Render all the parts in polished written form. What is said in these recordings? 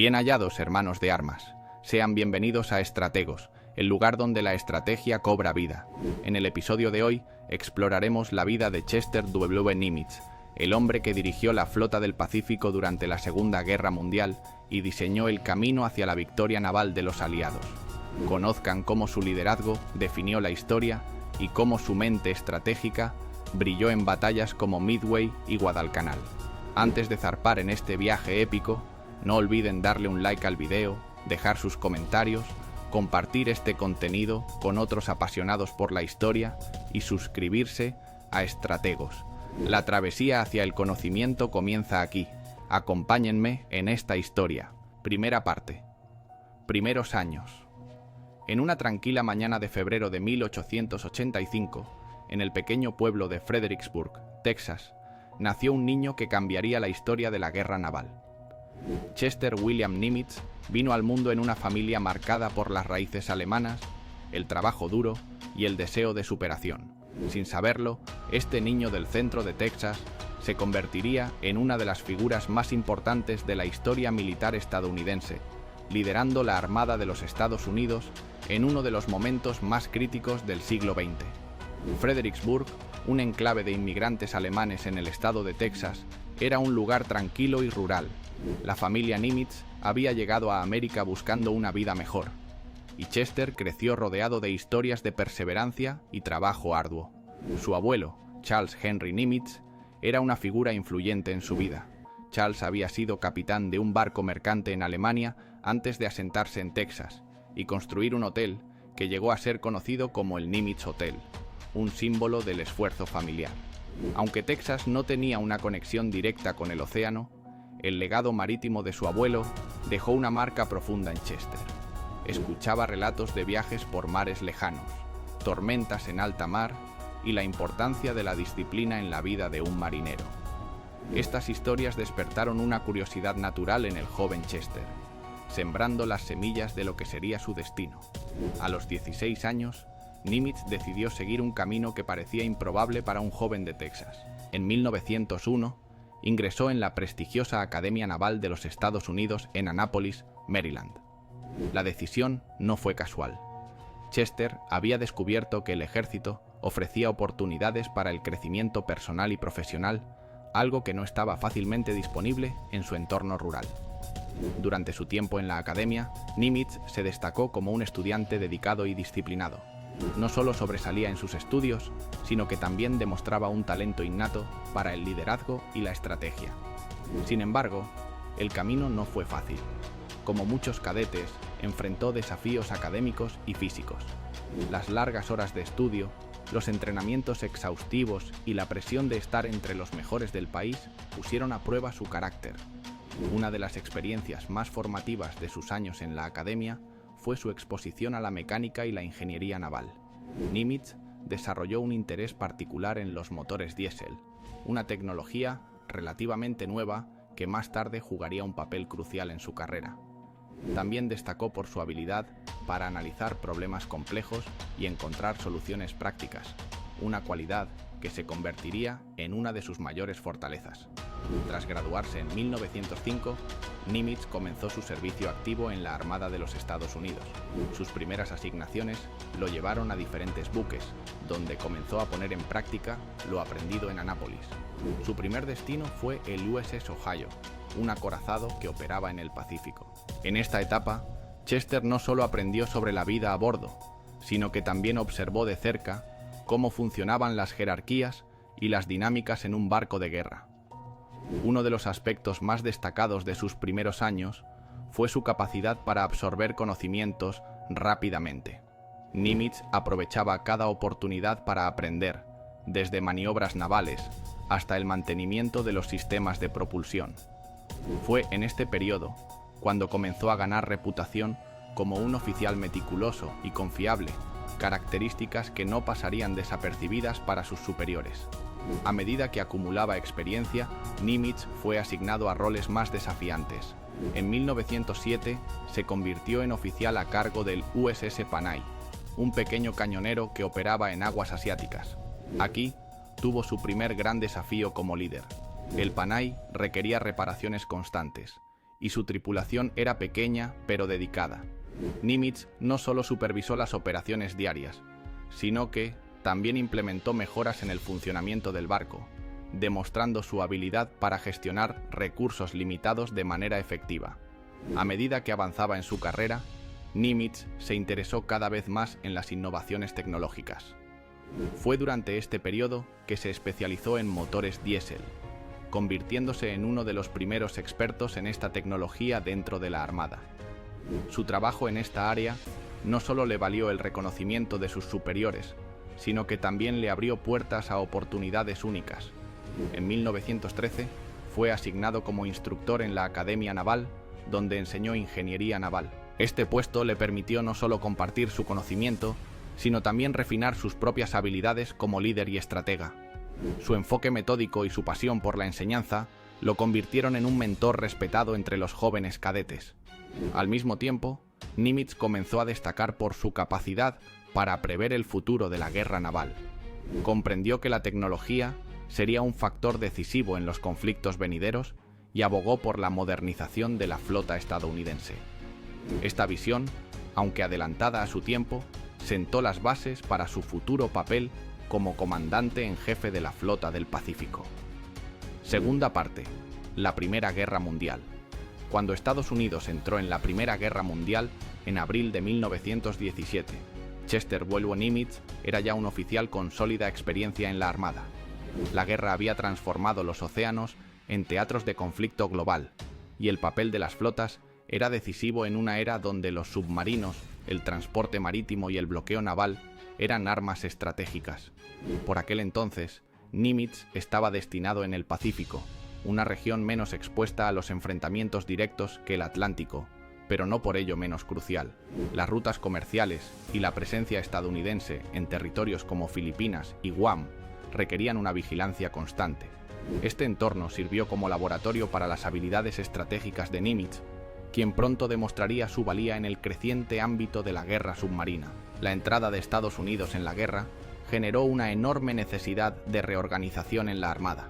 Bien hallados, hermanos de armas. Sean bienvenidos a Estrategos, el lugar donde la estrategia cobra vida. En el episodio de hoy exploraremos la vida de Chester W. Nimitz, el hombre que dirigió la flota del Pacífico durante la Segunda Guerra Mundial y diseñó el camino hacia la victoria naval de los aliados. Conozcan cómo su liderazgo definió la historia y cómo su mente estratégica brilló en batallas como Midway y Guadalcanal. Antes de zarpar en este viaje épico, no olviden darle un like al video, dejar sus comentarios, compartir este contenido con otros apasionados por la historia y suscribirse a Estrategos. La travesía hacia el conocimiento comienza aquí. Acompáñenme en esta historia. Primera parte. Primeros años. En una tranquila mañana de febrero de 1885, en el pequeño pueblo de Fredericksburg, Texas, nació un niño que cambiaría la historia de la guerra naval. Chester William Nimitz vino al mundo en una familia marcada por las raíces alemanas, el trabajo duro y el deseo de superación. Sin saberlo, este niño del centro de Texas se convertiría en una de las figuras más importantes de la historia militar estadounidense, liderando la Armada de los Estados Unidos en uno de los momentos más críticos del siglo XX. Fredericksburg, un enclave de inmigrantes alemanes en el estado de Texas, era un lugar tranquilo y rural. La familia Nimitz había llegado a América buscando una vida mejor, y Chester creció rodeado de historias de perseverancia y trabajo arduo. Su abuelo, Charles Henry Nimitz, era una figura influyente en su vida. Charles había sido capitán de un barco mercante en Alemania antes de asentarse en Texas y construir un hotel que llegó a ser conocido como el Nimitz Hotel, un símbolo del esfuerzo familiar. Aunque Texas no tenía una conexión directa con el océano, el legado marítimo de su abuelo dejó una marca profunda en Chester. Escuchaba relatos de viajes por mares lejanos, tormentas en alta mar y la importancia de la disciplina en la vida de un marinero. Estas historias despertaron una curiosidad natural en el joven Chester, sembrando las semillas de lo que sería su destino. A los 16 años, Nimitz decidió seguir un camino que parecía improbable para un joven de Texas. En 1901, ingresó en la prestigiosa Academia Naval de los Estados Unidos en Annapolis, Maryland. La decisión no fue casual. Chester había descubierto que el ejército ofrecía oportunidades para el crecimiento personal y profesional, algo que no estaba fácilmente disponible en su entorno rural. Durante su tiempo en la academia, Nimitz se destacó como un estudiante dedicado y disciplinado. No solo sobresalía en sus estudios, sino que también demostraba un talento innato para el liderazgo y la estrategia. Sin embargo, el camino no fue fácil. Como muchos cadetes, enfrentó desafíos académicos y físicos. Las largas horas de estudio, los entrenamientos exhaustivos y la presión de estar entre los mejores del país pusieron a prueba su carácter. Una de las experiencias más formativas de sus años en la academia fue su exposición a la mecánica y la ingeniería naval. Nimitz desarrolló un interés particular en los motores diésel, una tecnología relativamente nueva que más tarde jugaría un papel crucial en su carrera. También destacó por su habilidad para analizar problemas complejos y encontrar soluciones prácticas, una cualidad que se convertiría en una de sus mayores fortalezas. Tras graduarse en 1905, Nimitz comenzó su servicio activo en la Armada de los Estados Unidos. Sus primeras asignaciones lo llevaron a diferentes buques, donde comenzó a poner en práctica lo aprendido en Annapolis. Su primer destino fue el USS Ohio, un acorazado que operaba en el Pacífico. En esta etapa, Chester no solo aprendió sobre la vida a bordo, sino que también observó de cerca cómo funcionaban las jerarquías y las dinámicas en un barco de guerra. Uno de los aspectos más destacados de sus primeros años fue su capacidad para absorber conocimientos rápidamente. Nimitz aprovechaba cada oportunidad para aprender, desde maniobras navales hasta el mantenimiento de los sistemas de propulsión. Fue en este periodo cuando comenzó a ganar reputación como un oficial meticuloso y confiable, características que no pasarían desapercibidas para sus superiores. A medida que acumulaba experiencia, Nimitz fue asignado a roles más desafiantes. En 1907 se convirtió en oficial a cargo del USS Panay, un pequeño cañonero que operaba en aguas asiáticas. Aquí tuvo su primer gran desafío como líder. El Panay requería reparaciones constantes, y su tripulación era pequeña pero dedicada. Nimitz no solo supervisó las operaciones diarias, sino que también implementó mejoras en el funcionamiento del barco, demostrando su habilidad para gestionar recursos limitados de manera efectiva. A medida que avanzaba en su carrera, Nimitz se interesó cada vez más en las innovaciones tecnológicas. Fue durante este periodo que se especializó en motores diésel, convirtiéndose en uno de los primeros expertos en esta tecnología dentro de la Armada. Su trabajo en esta área no solo le valió el reconocimiento de sus superiores, sino que también le abrió puertas a oportunidades únicas. En 1913 fue asignado como instructor en la Academia Naval, donde enseñó ingeniería naval. Este puesto le permitió no solo compartir su conocimiento, sino también refinar sus propias habilidades como líder y estratega. Su enfoque metódico y su pasión por la enseñanza lo convirtieron en un mentor respetado entre los jóvenes cadetes. Al mismo tiempo, Nimitz comenzó a destacar por su capacidad para prever el futuro de la guerra naval. Comprendió que la tecnología sería un factor decisivo en los conflictos venideros y abogó por la modernización de la flota estadounidense. Esta visión, aunque adelantada a su tiempo, sentó las bases para su futuro papel como comandante en jefe de la Flota del Pacífico. Segunda parte: la Primera Guerra Mundial. Cuando Estados Unidos entró en la Primera Guerra Mundial en abril de 1917, Chester Vuelvo Nimitz era ya un oficial con sólida experiencia en la Armada. La guerra había transformado los océanos en teatros de conflicto global, y el papel de las flotas era decisivo en una era donde los submarinos, el transporte marítimo y el bloqueo naval eran armas estratégicas. Por aquel entonces, Nimitz estaba destinado en el Pacífico, una región menos expuesta a los enfrentamientos directos que el Atlántico, pero no por ello menos crucial. Las rutas comerciales y la presencia estadounidense en territorios como Filipinas y Guam requerían una vigilancia constante. Este entorno sirvió como laboratorio para las habilidades estratégicas de Nimitz, quien pronto demostraría su valía en el creciente ámbito de la guerra submarina. La entrada de Estados Unidos en la guerra generó una enorme necesidad de reorganización en la Armada.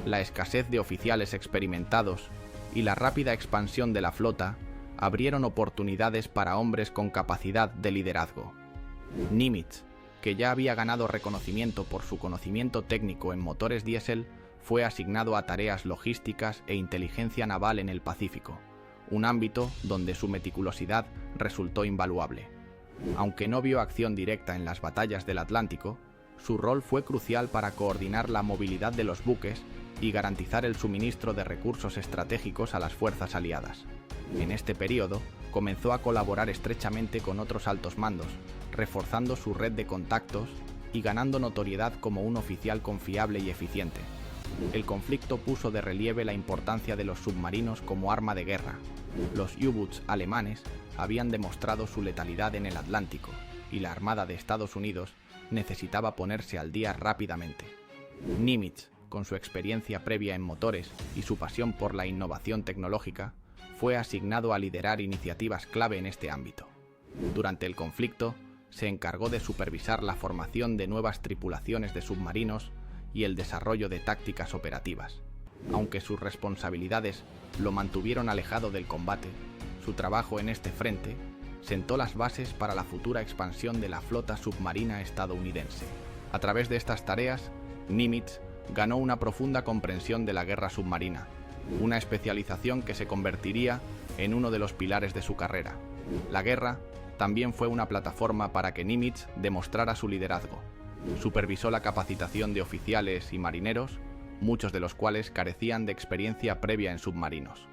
La escasez de oficiales experimentados y la rápida expansión de la flota abrieron oportunidades para hombres con capacidad de liderazgo. Nimitz, que ya había ganado reconocimiento por su conocimiento técnico en motores diésel, fue asignado a tareas logísticas e inteligencia naval en el Pacífico, un ámbito donde su meticulosidad resultó invaluable. Aunque no vio acción directa en las batallas del Atlántico, su rol fue crucial para coordinar la movilidad de los buques y garantizar el suministro de recursos estratégicos a las fuerzas aliadas. En este periodo, comenzó a colaborar estrechamente con otros altos mandos, reforzando su red de contactos y ganando notoriedad como un oficial confiable y eficiente. El conflicto puso de relieve la importancia de los submarinos como arma de guerra. Los U-Boots alemanes habían demostrado su letalidad en el Atlántico, y la Armada de Estados Unidos necesitaba ponerse al día rápidamente. Nimitz, con su experiencia previa en motores y su pasión por la innovación tecnológica, fue asignado a liderar iniciativas clave en este ámbito. Durante el conflicto, se encargó de supervisar la formación de nuevas tripulaciones de submarinos y el desarrollo de tácticas operativas. Aunque sus responsabilidades lo mantuvieron alejado del combate, su trabajo en este frente sentó las bases para la futura expansión de la flota submarina estadounidense. A través de estas tareas, Nimitz ganó una profunda comprensión de la guerra submarina, una especialización que se convertiría en uno de los pilares de su carrera. La guerra también fue una plataforma para que Nimitz demostrara su liderazgo. Supervisó la capacitación de oficiales y marineros, muchos de los cuales carecían de experiencia previa en submarinos.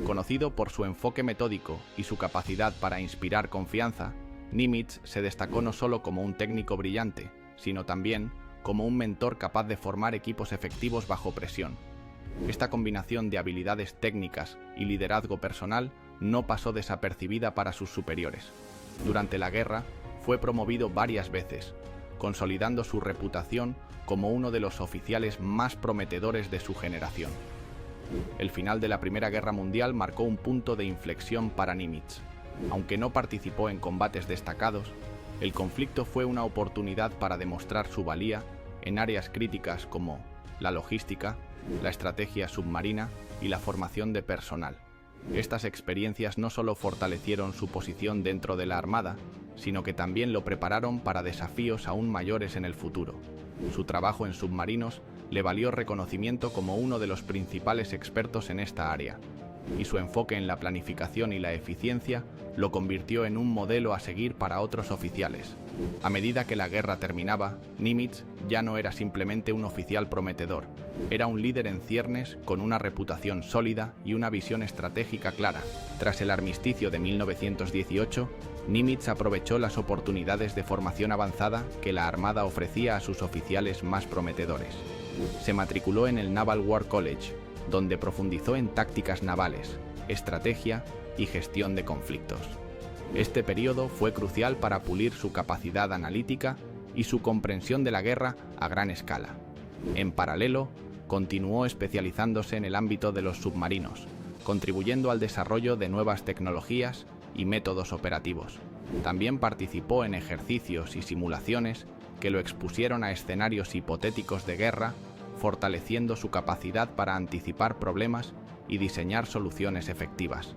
Conocido por su enfoque metódico y su capacidad para inspirar confianza, Nimitz se destacó no solo como un técnico brillante, sino también como un mentor capaz de formar equipos efectivos bajo presión. Esta combinación de habilidades técnicas y liderazgo personal no pasó desapercibida para sus superiores. Durante la guerra, fue promovido varias veces, consolidando su reputación como uno de los oficiales más prometedores de su generación. El final de la Primera Guerra Mundial marcó un punto de inflexión para Nimitz. Aunque no participó en combates destacados, el conflicto fue una oportunidad para demostrar su valía en áreas críticas como la logística, la estrategia submarina y la formación de personal. Estas experiencias no solo fortalecieron su posición dentro de la Armada, sino que también lo prepararon para desafíos aún mayores en el futuro. Su trabajo en submarinos le valió reconocimiento como uno de los principales expertos en esta área, y su enfoque en la planificación y la eficiencia lo convirtió en un modelo a seguir para otros oficiales. A medida que la guerra terminaba, Nimitz ya no era simplemente un oficial prometedor, era un líder en ciernes con una reputación sólida y una visión estratégica clara. Tras el armisticio de 1918, Nimitz aprovechó las oportunidades de formación avanzada que la Armada ofrecía a sus oficiales más prometedores. Se matriculó en el Naval War College, donde profundizó en tácticas navales, estrategia y gestión de conflictos. Este periodo fue crucial para pulir su capacidad analítica y su comprensión de la guerra a gran escala. En paralelo, continuó especializándose en el ámbito de los submarinos, contribuyendo al desarrollo de nuevas tecnologías y métodos operativos. También participó en ejercicios y simulaciones que lo expusieron a escenarios hipotéticos de guerra, fortaleciendo su capacidad para anticipar problemas y diseñar soluciones efectivas.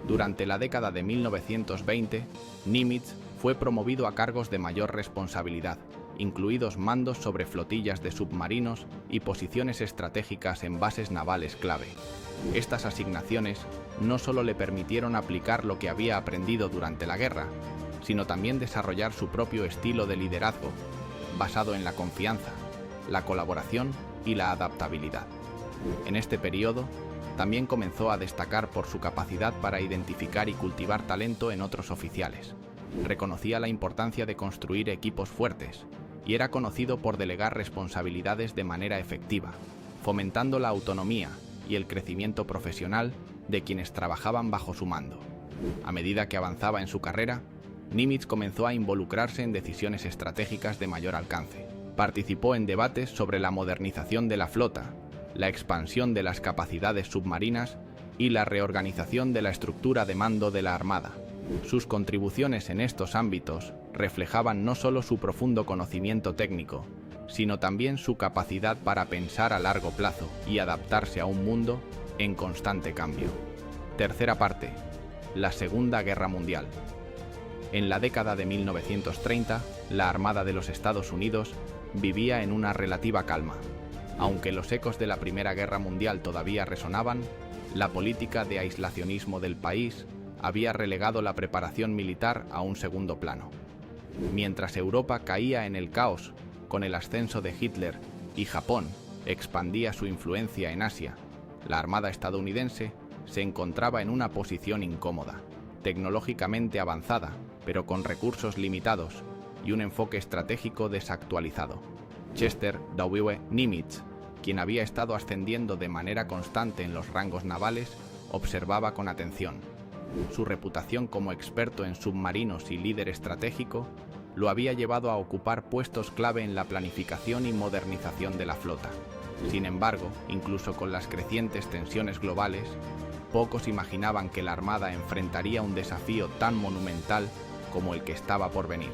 Durante la década de 1920, Nimitz fue promovido a cargos de mayor responsabilidad, incluidos mandos sobre flotillas de submarinos y posiciones estratégicas en bases navales clave. Estas asignaciones no solo le permitieron aplicar lo que había aprendido durante la guerra, sino también desarrollar su propio estilo de liderazgo, basado en la confianza, la colaboración y la adaptabilidad. En este periodo, también comenzó a destacar por su capacidad para identificar y cultivar talento en otros oficiales. Reconocía la importancia de construir equipos fuertes y era conocido por delegar responsabilidades de manera efectiva, fomentando la autonomía y el crecimiento profesional de quienes trabajaban bajo su mando. A medida que avanzaba en su carrera, Nimitz comenzó a involucrarse en decisiones estratégicas de mayor alcance. Participó en debates sobre la modernización de la flota, la expansión de las capacidades submarinas y la reorganización de la estructura de mando de la Armada. Sus contribuciones en estos ámbitos reflejaban no solo su profundo conocimiento técnico, sino también su capacidad para pensar a largo plazo y adaptarse a un mundo en constante cambio. Tercera parte: la Segunda Guerra Mundial. En la década de 1930, la Armada de los Estados Unidos vivía en una relativa calma. Aunque los ecos de la Primera Guerra Mundial todavía resonaban, la política de aislacionismo del país había relegado la preparación militar a un segundo plano. Mientras Europa caía en el caos con el ascenso de Hitler y Japón expandía su influencia en Asia, la Armada estadounidense se encontraba en una posición incómoda, tecnológicamente avanzada, pero con recursos limitados y un enfoque estratégico desactualizado. Chester W. Nimitz, quien había estado ascendiendo de manera constante en los rangos navales, observaba con atención. Su reputación como experto en submarinos y líder estratégico lo había llevado a ocupar puestos clave en la planificación y modernización de la flota. Sin embargo, incluso con las crecientes tensiones globales, pocos imaginaban que la Armada enfrentaría un desafío tan monumental como el que estaba por venir.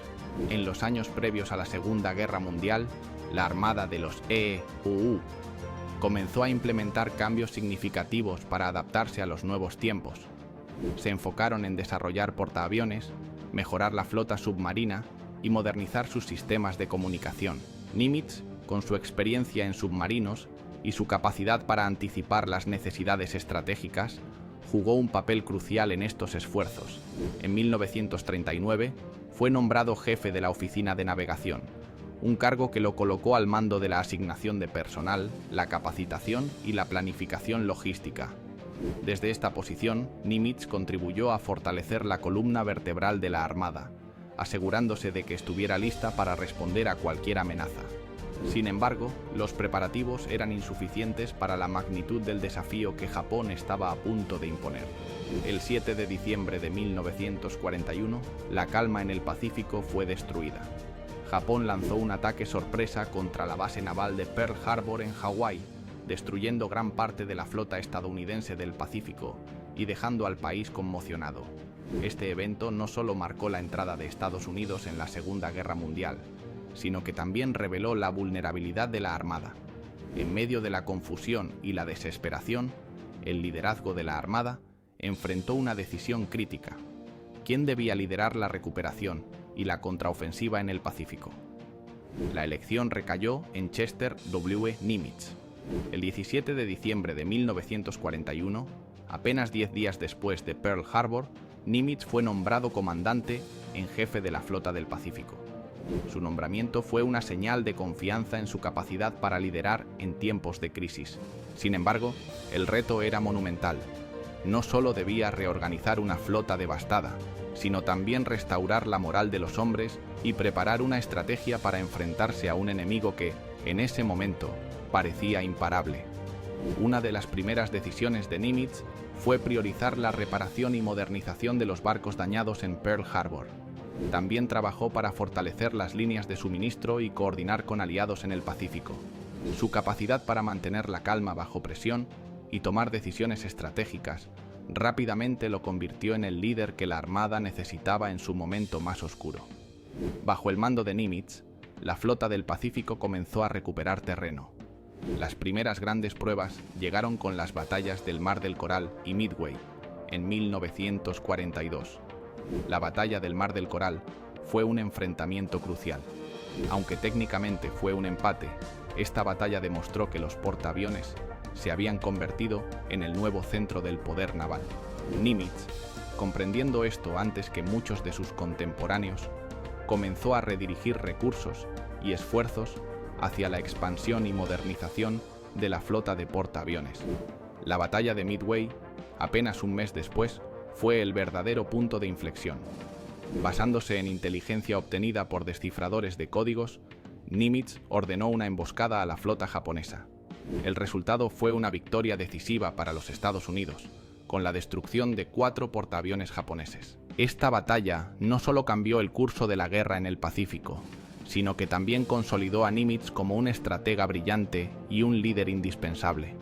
En los años previos a la Segunda Guerra Mundial, la Armada de los EUU comenzó a implementar cambios significativos para adaptarse a los nuevos tiempos. Se enfocaron en desarrollar portaaviones, mejorar la flota submarina y modernizar sus sistemas de comunicación. Nimitz, con su experiencia en submarinos y su capacidad para anticipar las necesidades estratégicas, jugó un papel crucial en estos esfuerzos. En 1939 fue nombrado jefe de la Oficina de Navegación, un cargo que lo colocó al mando de la asignación de personal, la capacitación y la planificación logística. Desde esta posición, Nimitz contribuyó a fortalecer la columna vertebral de la Armada, asegurándose de que estuviera lista para responder a cualquier amenaza. Sin embargo, los preparativos eran insuficientes para la magnitud del desafío que Japón estaba a punto de imponer. El 7 de diciembre de 1941, la calma en el Pacífico fue destruida. Japón lanzó un ataque sorpresa contra la base naval de Pearl Harbor en Hawái, destruyendo gran parte de la flota estadounidense del Pacífico y dejando al país conmocionado. Este evento no solo marcó la entrada de Estados Unidos en la Segunda Guerra Mundial, sino que también reveló la vulnerabilidad de la Armada. En medio de la confusión y la desesperación, el liderazgo de la Armada enfrentó una decisión crítica: ¿quién debía liderar la recuperación y la contraofensiva en el Pacífico? La elección recayó en Chester W. Nimitz. El 17 de diciembre de 1941, apenas 10 días después de Pearl Harbor, Nimitz fue nombrado comandante en jefe de la Flota del Pacífico. Su nombramiento fue una señal de confianza en su capacidad para liderar en tiempos de crisis. Sin embargo, el reto era monumental. No solo debía reorganizar una flota devastada, sino también restaurar la moral de los hombres y preparar una estrategia para enfrentarse a un enemigo que, en ese momento, parecía imparable. Una de las primeras decisiones de Nimitz fue priorizar la reparación y modernización de los barcos dañados en Pearl Harbor. También trabajó para fortalecer las líneas de suministro y coordinar con aliados en el Pacífico. Su capacidad para mantener la calma bajo presión y tomar decisiones estratégicas rápidamente lo convirtió en el líder que la Armada necesitaba en su momento más oscuro. Bajo el mando de Nimitz, la Flota del Pacífico comenzó a recuperar terreno. Las primeras grandes pruebas llegaron con las batallas del Mar del Coral y Midway, en 1942. La batalla del Mar del Coral fue un enfrentamiento crucial. Aunque técnicamente fue un empate, esta batalla demostró que los portaaviones se habían convertido en el nuevo centro del poder naval. Nimitz, comprendiendo esto antes que muchos de sus contemporáneos, comenzó a redirigir recursos y esfuerzos hacia la expansión y modernización de la flota de portaaviones. La batalla de Midway, apenas un mes después, fue el verdadero punto de inflexión. Basándose en inteligencia obtenida por descifradores de códigos, Nimitz ordenó una emboscada a la flota japonesa. El resultado fue una victoria decisiva para los Estados Unidos, con la destrucción de 4 portaaviones japoneses. Esta batalla no solo cambió el curso de la guerra en el Pacífico, sino que también consolidó a Nimitz como un estratega brillante y un líder indispensable.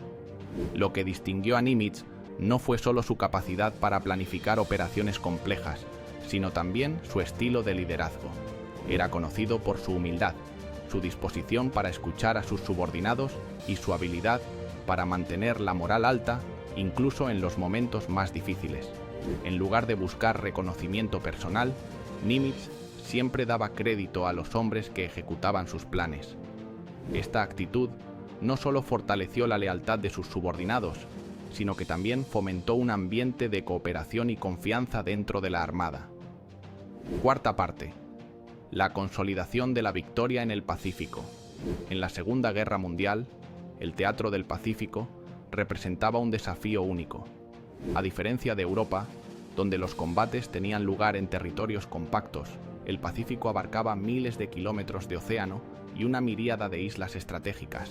Lo que distinguió a Nimitz no fue solo su capacidad para planificar operaciones complejas, sino también su estilo de liderazgo. Era conocido por su humildad, su disposición para escuchar a sus subordinados y su habilidad para mantener la moral alta incluso en los momentos más difíciles. En lugar de buscar reconocimiento personal, Nimitz siempre daba crédito a los hombres que ejecutaban sus planes. Esta actitud no solo fortaleció la lealtad de sus subordinados, sino que también fomentó un ambiente de cooperación y confianza dentro de la Armada. Cuarta parte: la consolidación de la victoria en el Pacífico. En la Segunda Guerra Mundial, el Teatro del Pacífico representaba un desafío único. A diferencia de Europa, donde los combates tenían lugar en territorios compactos, el Pacífico abarcaba miles de kilómetros de océano y una miríada de islas estratégicas.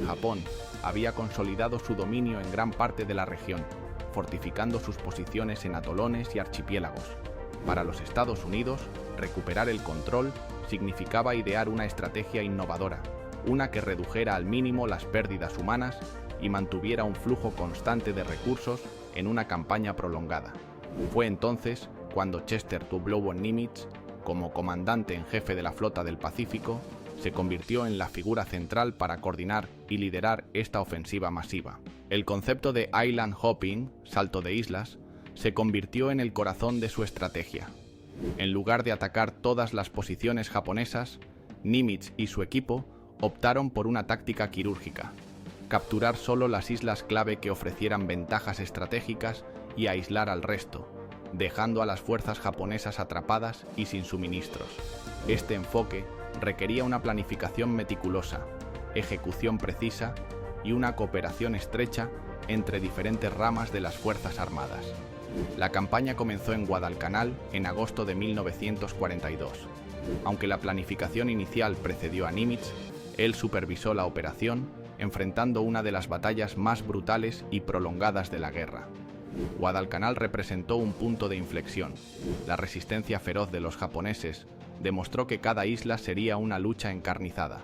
Japón había consolidado su dominio en gran parte de la región, fortificando sus posiciones en atolones y archipiélagos. Para los Estados Unidos, recuperar el control significaba idear una estrategia innovadora, una que redujera al mínimo las pérdidas humanas y mantuviera un flujo constante de recursos en una campaña prolongada. Fue entonces cuando Chester W. Nimitz, como comandante en jefe de la Flota del Pacífico, se convirtió en la figura central para coordinar y liderar esta ofensiva masiva. El concepto de island hopping, salto de islas, se convirtió en el corazón de su estrategia. En lugar de atacar todas las posiciones japonesas, Nimitz y su equipo optaron por una táctica quirúrgica: capturar solo las islas clave que ofrecieran ventajas estratégicas y aislar al resto, dejando a las fuerzas japonesas atrapadas y sin suministros. Este enfoque requería una planificación meticulosa, ejecución precisa y una cooperación estrecha entre diferentes ramas de las Fuerzas Armadas. La campaña comenzó en Guadalcanal en agosto de 1942. Aunque la planificación inicial precedió a Nimitz, él supervisó la operación, enfrentando una de las batallas más brutales y prolongadas de la guerra. Guadalcanal representó un punto de inflexión. La resistencia feroz de los japoneses demostró que cada isla sería una lucha encarnizada,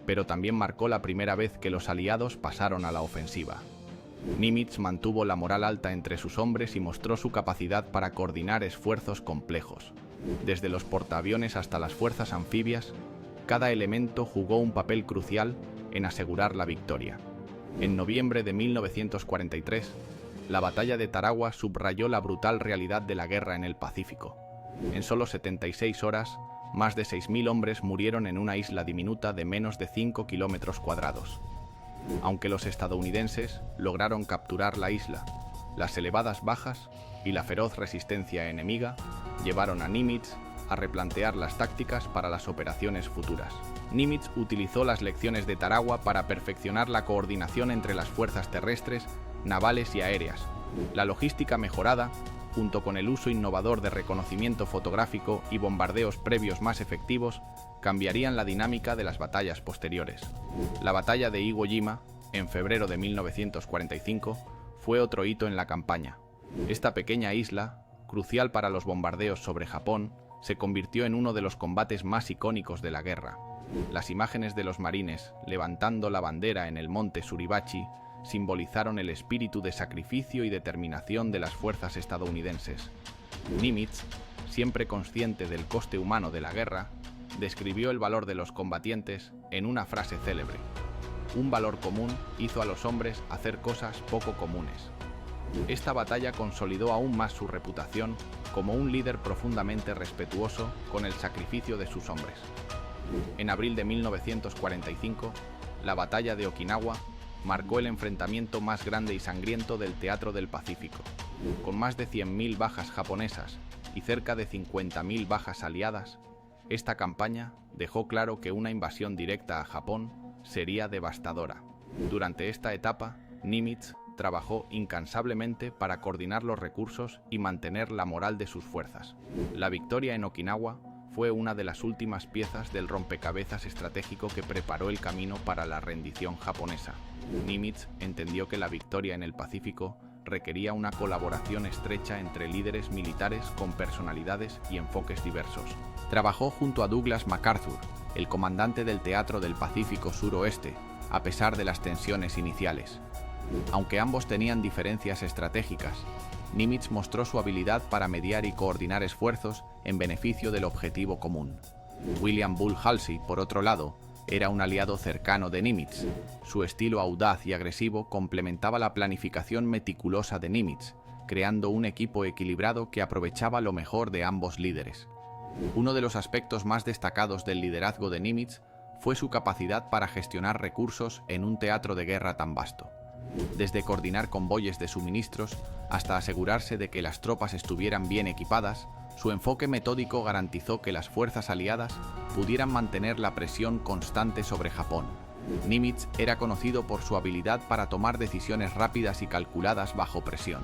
pero también marcó la primera vez que los aliados pasaron a la ofensiva. Nimitz mantuvo la moral alta entre sus hombres y mostró su capacidad para coordinar esfuerzos complejos. Desde los portaaviones hasta las fuerzas anfibias, cada elemento jugó un papel crucial en asegurar la victoria. En noviembre de 1943, La batalla de Tarawa subrayó la brutal realidad de la guerra en el Pacífico. En solo 76 horas, más de 6.000 hombres murieron en una isla diminuta de menos de 5 kilómetros cuadrados. Aunque los estadounidenses lograron capturar la isla, las elevadas bajas y la feroz resistencia enemiga llevaron a Nimitz a replantear las tácticas para las operaciones futuras. Nimitz utilizó las lecciones de Tarawa para perfeccionar la coordinación entre las fuerzas terrestres, navales y aéreas. La logística mejorada, junto con el uso innovador de reconocimiento fotográfico y bombardeos previos más efectivos, cambiarían la dinámica de las batallas posteriores. La batalla de Iwo Jima, en febrero de 1945, fue otro hito en la campaña. Esta pequeña isla, crucial para los bombardeos sobre Japón, se convirtió en uno de los combates más icónicos de la guerra. Las imágenes de los marines levantando la bandera en el monte Suribachi simbolizaron el espíritu de sacrificio y determinación de las fuerzas estadounidenses. Nimitz, siempre consciente del coste humano de la guerra, describió el valor de los combatientes en una frase célebre: un valor común hizo a los hombres hacer cosas poco comunes. Esta batalla consolidó aún más su reputación como un líder profundamente respetuoso con el sacrificio de sus hombres. En abril de 1945, la batalla de Okinawa marcó el enfrentamiento más grande y sangriento del teatro del Pacífico. Con más de 100.000 bajas japonesas y cerca de 50.000 bajas aliadas, esta campaña dejó claro que una invasión directa a Japón sería devastadora. Durante esta etapa, Nimitz trabajó incansablemente para coordinar los recursos y mantener la moral de sus fuerzas. La victoria en Okinawa fue una de las últimas piezas del rompecabezas estratégico que preparó el camino para la rendición japonesa. Nimitz entendió que la victoria en el Pacífico requería una colaboración estrecha entre líderes militares con personalidades y enfoques diversos. Trabajó junto a Douglas MacArthur, el comandante del Teatro del Pacífico Suroeste, a pesar de las tensiones iniciales. Aunque ambos tenían diferencias estratégicas, Nimitz mostró su habilidad para mediar y coordinar esfuerzos en beneficio del objetivo común. William Bull Halsey, por otro lado, era un aliado cercano de Nimitz. Su estilo audaz y agresivo complementaba la planificación meticulosa de Nimitz, creando un equipo equilibrado que aprovechaba lo mejor de ambos líderes. Uno de los aspectos más destacados del liderazgo de Nimitz fue su capacidad para gestionar recursos en un teatro de guerra tan vasto. Desde coordinar convoyes de suministros hasta asegurarse de que las tropas estuvieran bien equipadas, su enfoque metódico garantizó que las fuerzas aliadas pudieran mantener la presión constante sobre Japón. Nimitz era conocido por su habilidad para tomar decisiones rápidas y calculadas bajo presión.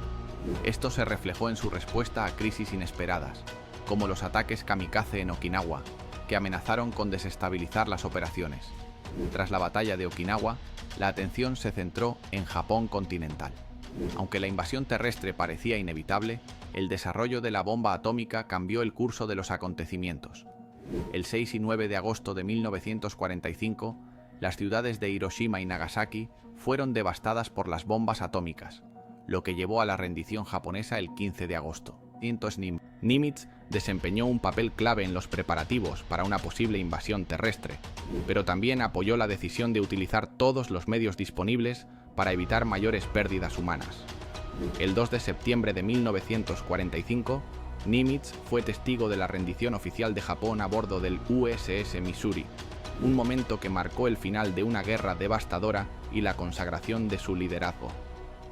Esto se reflejó en su respuesta a crisis inesperadas, como los ataques kamikaze en Okinawa, que amenazaron con desestabilizar las operaciones. Tras la batalla de Okinawa, la atención se centró en Japón continental. Aunque la invasión terrestre parecía inevitable, el desarrollo de la bomba atómica cambió el curso de los acontecimientos. El 6 y 9 de agosto de 1945, las ciudades de Hiroshima y Nagasaki fueron devastadas por las bombas atómicas, lo que llevó a la rendición japonesa el 15 de agosto. Nimitz desempeñó un papel clave en los preparativos para una posible invasión terrestre, pero también apoyó la decisión de utilizar todos los medios disponibles para evitar mayores pérdidas humanas. El 2 de septiembre de 1945, Nimitz fue testigo de la rendición oficial de Japón a bordo del USS Missouri, un momento que marcó el final de una guerra devastadora y la consagración de su liderazgo.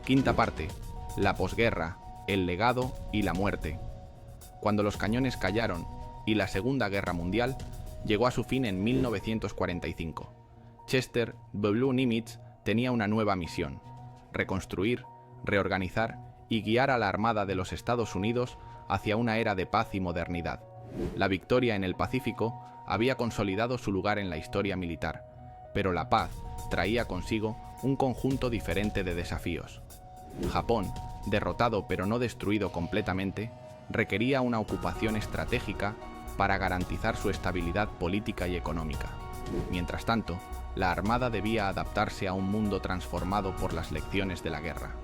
Quinta parte: la posguerra, el legado y la muerte. Cuando los cañones callaron y la Segunda Guerra Mundial llegó a su fin en 1945, Chester W. Nimitz tenía una nueva misión: reconstruir, reorganizar y guiar a la Armada de los Estados Unidos hacia una era de paz y modernidad. La victoria en el Pacífico había consolidado su lugar en la historia militar, pero la paz traía consigo un conjunto diferente de desafíos. Japón, derrotado pero no destruido completamente, requería una ocupación estratégica para garantizar su estabilidad política y económica. Mientras tanto, la Armada debía adaptarse a un mundo transformado por las lecciones de la guerra,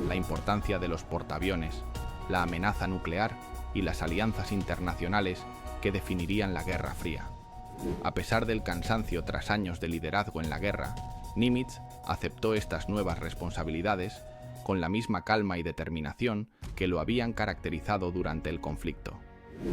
la importancia de los portaaviones, la amenaza nuclear y las alianzas internacionales que definirían la Guerra Fría. A pesar del cansancio tras años de liderazgo en la guerra, Nimitz aceptó estas nuevas responsabilidades con la misma calma y determinación que lo habían caracterizado durante el conflicto.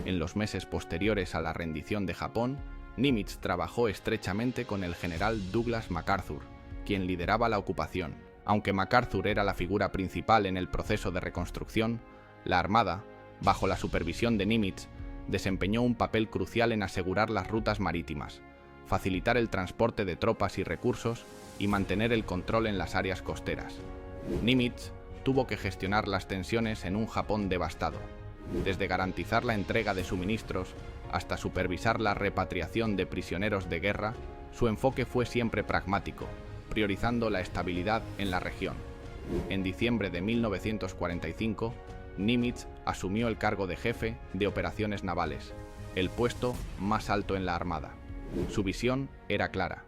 En los meses posteriores a la rendición de Japón, Nimitz trabajó estrechamente con el general Douglas MacArthur, quien lideraba la ocupación. Aunque MacArthur era la figura principal en el proceso de reconstrucción, la Armada, bajo la supervisión de Nimitz, desempeñó un papel crucial en asegurar las rutas marítimas, facilitar el transporte de tropas y recursos y mantener el control en las áreas costeras. Nimitz tuvo que gestionar las tensiones en un Japón devastado, desde garantizar la entrega de suministros hasta supervisar la repatriación de prisioneros de guerra. Su enfoque fue siempre pragmático, priorizando la estabilidad en la región. En diciembre de 1945, Nimitz asumió el cargo de jefe de operaciones navales, el puesto más alto en la Armada. Su visión era clara: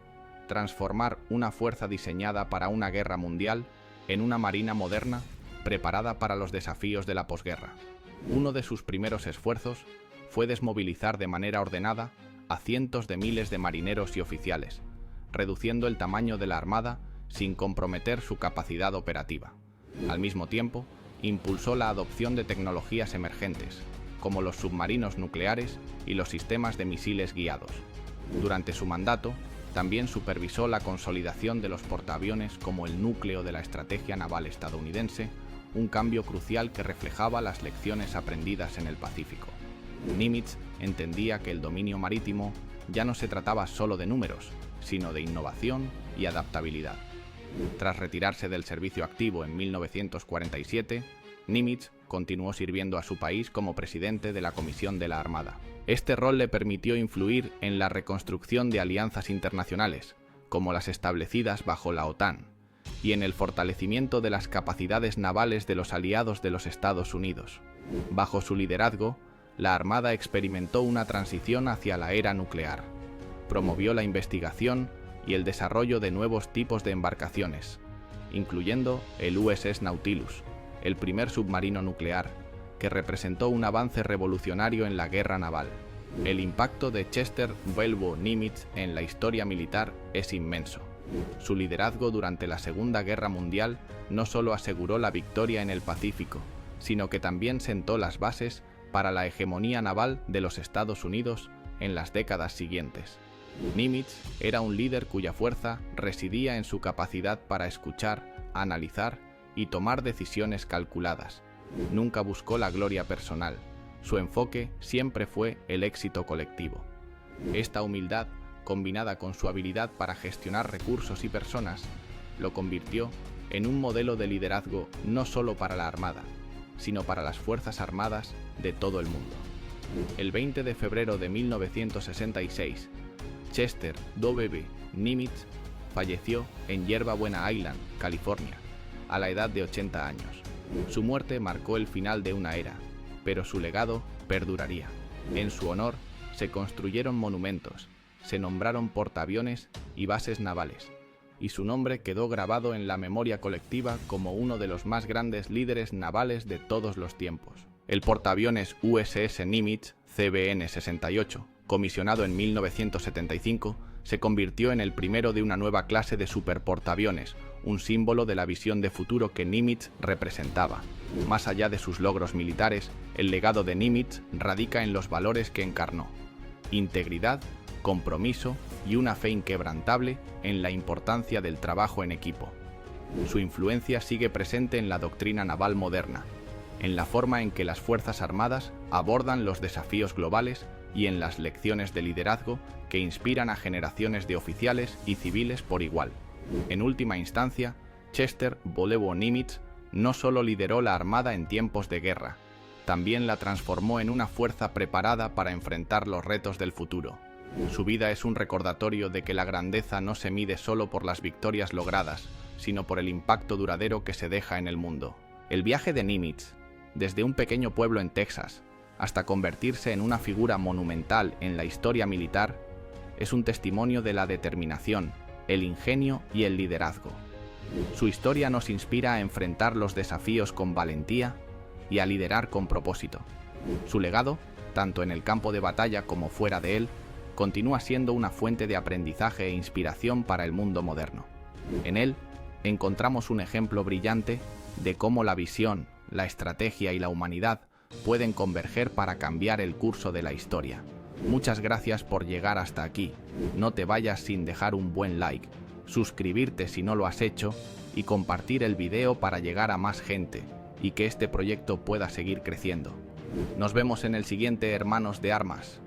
transformar una fuerza diseñada para una guerra mundial en una marina moderna preparada para los desafíos de la posguerra. Uno de sus primeros esfuerzos fue desmovilizar de manera ordenada a cientos de miles de marineros y oficiales, reduciendo el tamaño de la Armada sin comprometer su capacidad operativa. Al mismo tiempo, impulsó la adopción de tecnologías emergentes, como los submarinos nucleares y los sistemas de misiles guiados. Durante su mandato, también supervisó la consolidación de los portaaviones como el núcleo de la estrategia naval estadounidense, un cambio crucial que reflejaba las lecciones aprendidas en el Pacífico. Nimitz entendía que el dominio marítimo ya no se trataba solo de números, sino de innovación y adaptabilidad. Tras retirarse del servicio activo en 1947, Nimitz continuó sirviendo a su país como presidente de la Comisión de la Armada. Este rol le permitió influir en la reconstrucción de alianzas internacionales, como las establecidas bajo la OTAN, y en el fortalecimiento de las capacidades navales de los aliados de los Estados Unidos. Bajo su liderazgo, la Armada experimentó una transición hacia la era nuclear. Promovió la investigación y el desarrollo de nuevos tipos de embarcaciones, incluyendo el USS Nautilus, el primer submarino nuclear, que representó un avance revolucionario en la guerra naval. El impacto de Chester W. Nimitz en la historia militar es inmenso. Su liderazgo durante la Segunda Guerra Mundial no solo aseguró la victoria en el Pacífico, sino que también sentó las bases para la hegemonía naval de los Estados Unidos en las décadas siguientes. Nimitz era un líder cuya fuerza residía en su capacidad para escuchar, analizar y tomar decisiones calculadas. Nunca buscó la gloria personal. Su enfoque siempre fue el éxito colectivo. Esta humildad, combinada con su habilidad para gestionar recursos y personas, lo convirtió en un modelo de liderazgo no solo para la Armada, sino para las Fuerzas Armadas de todo el mundo. El 20 de febrero de 1966, Chester W. Nimitz falleció en Yerba Buena Island, California, a la edad de 80 años. Su muerte marcó el final de una era, pero su legado perduraría. En su honor se construyeron monumentos, se nombraron portaaviones y bases navales, y su nombre quedó grabado en la memoria colectiva como uno de los más grandes líderes navales de todos los tiempos. El portaaviones USS Nimitz CVN-68, comisionado en 1975, se convirtió en el primero de una nueva clase de superportaaviones, un símbolo de la visión de futuro que Nimitz representaba. Más allá de sus logros militares, el legado de Nimitz radica en los valores que encarnó: integridad, compromiso y una fe inquebrantable en la importancia del trabajo en equipo. Su influencia sigue presente en la doctrina naval moderna, en la forma en que las Fuerzas Armadas abordan los desafíos globales y en las lecciones de liderazgo que inspiran a generaciones de oficiales y civiles por igual. En última instancia, Chester W. Nimitz no solo lideró la Armada en tiempos de guerra, también la transformó en una fuerza preparada para enfrentar los retos del futuro. Su vida es un recordatorio de que la grandeza no se mide solo por las victorias logradas, sino por el impacto duradero que se deja en el mundo. El viaje de Nimitz, desde un pequeño pueblo en Texas hasta convertirse en una figura monumental en la historia militar, es un testimonio de la determinación, el ingenio y el liderazgo. Su historia nos inspira a enfrentar los desafíos con valentía y a liderar con propósito. Su legado, tanto en el campo de batalla como fuera de él, continúa siendo una fuente de aprendizaje e inspiración para el mundo moderno. En él encontramos un ejemplo brillante de cómo la visión, la estrategia y la humanidad pueden converger para cambiar el curso de la historia. Muchas gracias por llegar hasta aquí. No te vayas sin dejar un buen like, suscribirte si no lo has hecho y compartir el video para llegar a más gente y que este proyecto pueda seguir creciendo. Nos vemos en el siguiente Hermanos de Armas.